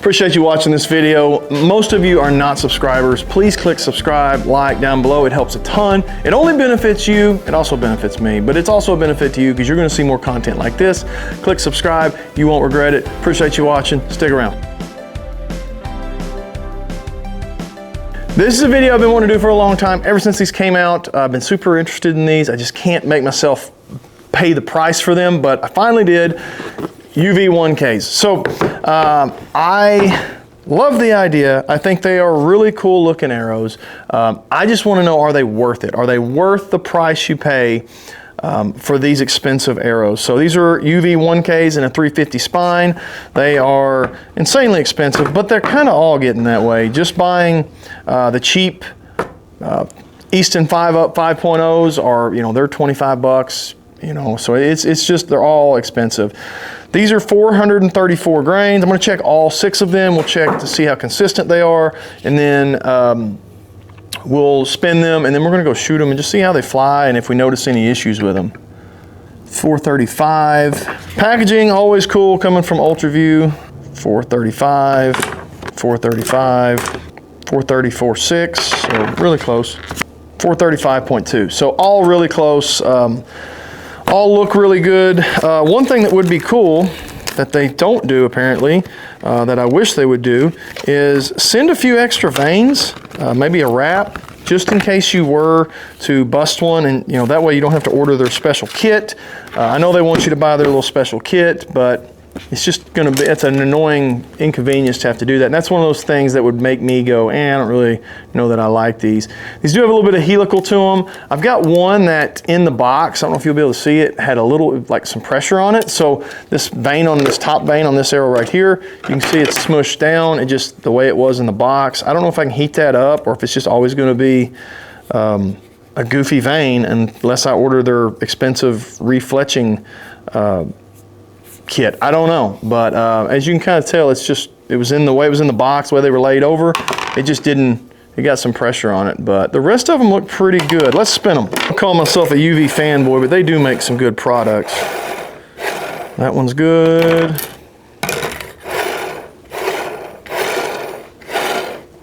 Appreciate you watching this video. Most of you are not subscribers. Please click subscribe, like down below. It helps a ton. It only benefits you. It also benefits me, but it's also a benefit to you because you're going to see more content like this. Click subscribe. You won't regret it. Appreciate you watching. Stick around. This is a video I've been wanting to do for a long time. Ever since these came out, I've been super interested in these. I just can't make myself pay the price for them, but I finally did. UV 1Ks. So I love the idea. I think they are really cool looking arrows. I just want to know, are they worth it? Are they worth the price you pay for these expensive arrows? So these are UV 1Ks in a 350 spine. They are insanely expensive, but they're kind of all getting that way. Just buying the cheap Easton 5-up 5.0s are, you know, they're 25 bucks, you know, so it's just, they're all expensive. These are 434 grains. I'm going to check all 6 of them. We'll check to see how consistent they are, and then we'll spin them, and then we're going to go shoot them and just see how they fly and if we notice any issues with them. 435. Packaging, always cool, coming from Ultraview. 435, 435, 434.6, so really close. 435.2, so all really close. All look really good. One thing that would be cool that they don't do apparently, that I wish they would do, is send a few extra vanes, maybe a wrap, just in case you were to bust one, and you know, that way you don't have to order their special kit. I know they want you to buy their little special kit, but it's just gonna be, it's an annoying inconvenience to have to do that. And that's one of those things that would make me go, I don't really know that I like these. These do have a little bit of helical to them. I've got one that in the box, I don't know if you'll be able to see it, had a little, like some pressure on it. So this vein on this top vein on this arrow right here, you can see it's smushed down. It just, the way it was in the box. I don't know if I can heat that up or if it's just always gonna be a goofy vein unless I order their expensive refletching kit. I don't know, but as you can kind of tell, it's just, it was in the way it was in the box, the way they were laid over, it just didn't, it got some pressure on it, but the rest of them look pretty good. Let's spin them. I call myself a UV fanboy, but they do make some good products. That one's good.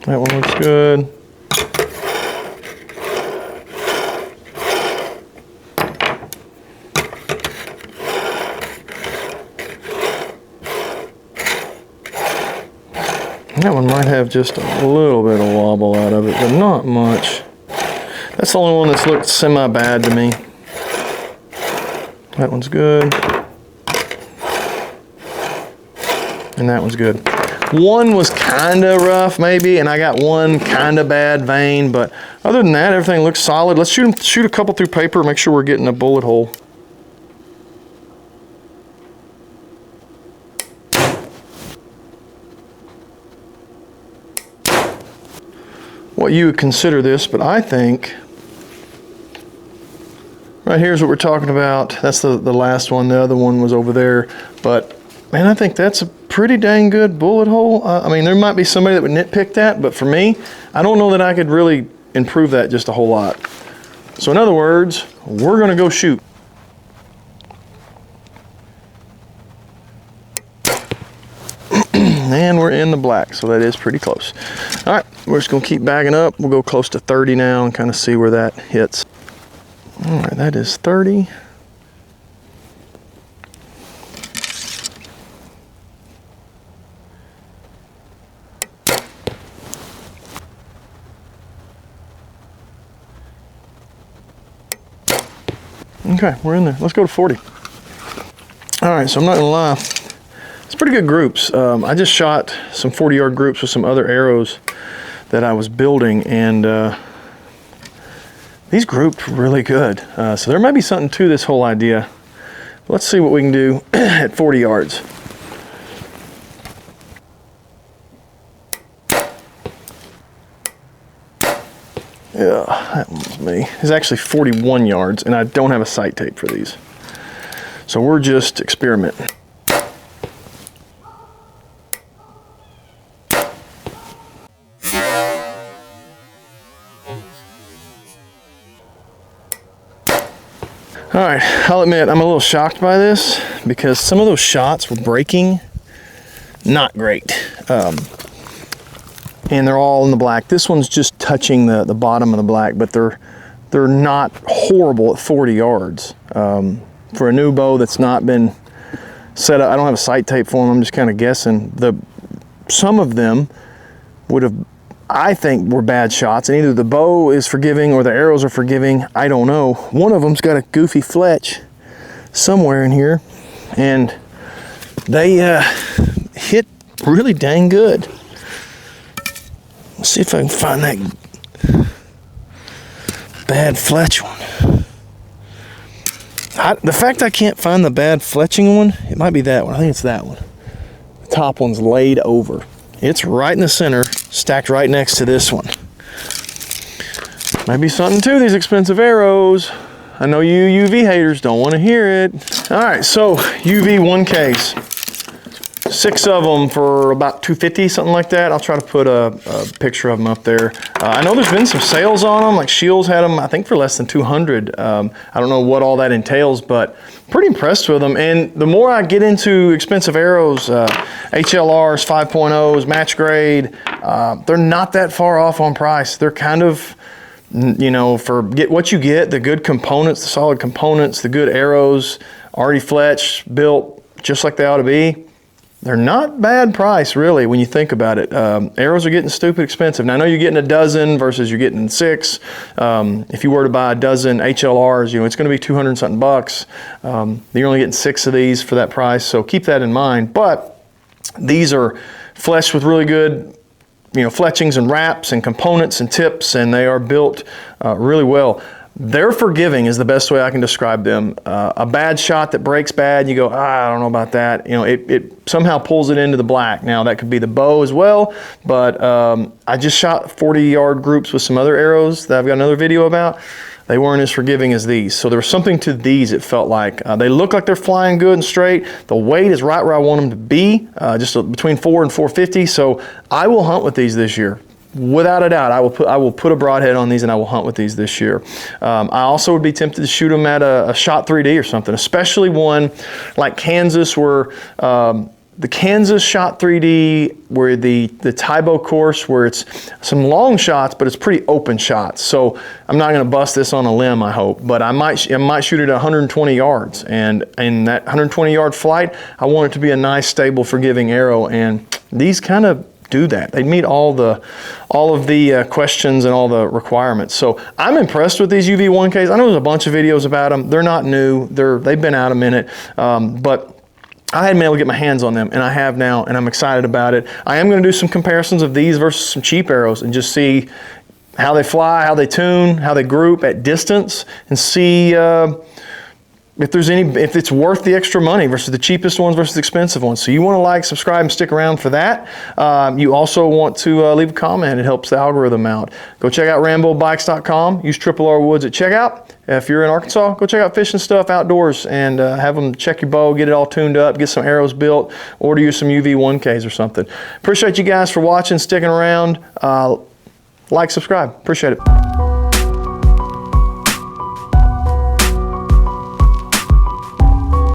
That one looks good. That one might have just a little bit of wobble out of it, but not much. That's the only one that's looked semi-bad to me. That one's good. And that one's good. One was kind of rough maybe, and I got one kind of bad vein, but other than that, everything looks solid. Let's shoot a couple through paper, make sure we're getting a bullet hole. What you would consider this, but I think right here's what we're talking about. That's the last one. The other one was over there, but man, I think that's a pretty dang good bullet hole. I mean, there might be somebody that would nitpick that, but for me, I don't know that I could really improve that just a whole lot. So in other words, we're gonna go shoot. And we're in the black, so that is pretty close. All right, we're just gonna keep bagging up. We'll go close to 30 now and kind of see where that hits. All right, that is 30. Okay, we're in there. Let's go to 40. All right, so I'm not gonna lie. It's pretty good groups. I just shot some 40-yard groups with some other arrows that I was building, and these grouped really good. So there might be something to this whole idea. Let's see what we can do at 40 yards. Yeah, that one was me. It's actually 41 yards, and I don't have a sight tape for these. So we're just experimenting. All right, I'll admit I'm a little shocked by this because some of those shots were breaking not great. And they're all in the black. This one's just touching the bottom of the black, but they're not horrible at 40 yards. For a new bow that's not been set up, I don't have a sight tape for them, I'm just kind of guessing. Some of them would have, I think, were bad shots, and either the bow is forgiving or the arrows are forgiving, I don't know. One of them's got a goofy fletch somewhere in here, and they hit really dang good. Let's see if I can find that bad fletch one. The fact I can't find the bad fletching one, it might be that one. I think it's that one. The top one's laid over. It's right in the center, stacked right next to this one. Might be something to these expensive arrows. I know you UV haters don't want to hear it. All right, so UV 1Ks. 6 of them for about $250, something like that. I'll try to put a picture of them up there. I know there's been some sales on them, like Shields had them, I think, for less than $200. I don't know what all that entails, but pretty impressed with them. And the more I get into expensive arrows, HLRs, 5.0s, match grade, they're not that far off on price. They're kind of, you know, get what you get, the good components, the solid components, the good arrows, already fletched, built just like they ought to be. They're not bad price, really, when you think about it. Arrows are getting stupid expensive. Now, I know you're getting a dozen versus you're getting 6. If you were to buy a dozen HLRs, you know, it's going to be 200 something bucks. You're only getting 6 of these for that price, so keep that in mind. But these are fleshed with really good, you know, fletchings and wraps and components and tips, and they are built really well. They're forgiving is the best way I can describe them. A bad shot that breaks bad, you go, I don't know about that. You know, it somehow pulls it into the black. Now, that could be the bow as well, but I just shot 40-yard groups with some other arrows that I've got another video about. They weren't as forgiving as these. So there was something to these, it felt like. They look like they're flying good and straight. The weight is right where I want them to be, just between 4 and 450. So I will hunt with these this year. Without a doubt, I will put a broadhead on these and I will hunt with these this year. I also would be tempted to shoot them at a Shot 3D or something, especially one like Kansas, where the Kansas Shot 3D, where the Tybo course, where it's some long shots, but it's pretty open shots. So I'm not going to bust this on a limb, I hope, but I might shoot it at 120 yards. And in that 120-yard flight, I want it to be a nice, stable, forgiving arrow. And these kind of do that. They meet all of the questions and all the requirements. So I'm impressed with these UV 1Ks. I know there's a bunch of videos about them. They're not new. They've been out a minute, but I hadn't been able to get my hands on them, and I have now, and I'm excited about it. I am going to do some comparisons of these versus some cheap arrows and just see how they fly, how they tune, how they group at distance, and see if it's worth the extra money versus the cheapest ones versus the expensive ones. So you want to like, subscribe, and stick around for that. You also want to leave a comment. It helps the algorithm out. Go check out RamboBikes.com. Use RRR Woods at checkout. If you're in Arkansas, go check out Fishing Stuff Outdoors and have them check your bow, get it all tuned up, get some arrows built, order you some UV 1Ks or something. Appreciate you guys for watching, sticking around. Like, subscribe. Appreciate it.